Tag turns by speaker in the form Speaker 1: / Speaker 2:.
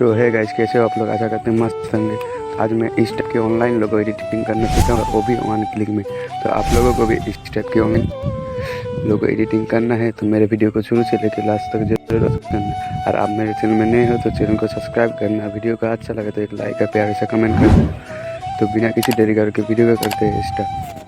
Speaker 1: तो है गाइस, कैसे हो आप लोग? आशा करते हैं मस्त होंगे। आज मैं इस टाइप के ऑनलाइन लोगो एडिटिंग करना सीखूँगा, वो भी 1 क्लिक में। तो आप लोगों को भी इस टाइप की ऑनलाइन लोगो एडिटिंग करना है तो मेरे वीडियो को शुरू से लेकर लास्ट तक जरूर करना। और आप मेरे चैनल में नए हो तो चैनल को सब्सक्राइब करना। वीडियो का अच्छा लगे तो एक लाइक और प्यारे से कमेंट करना। तो बिना किसी देरी करके वीडियो को करते हैं स्टार्ट।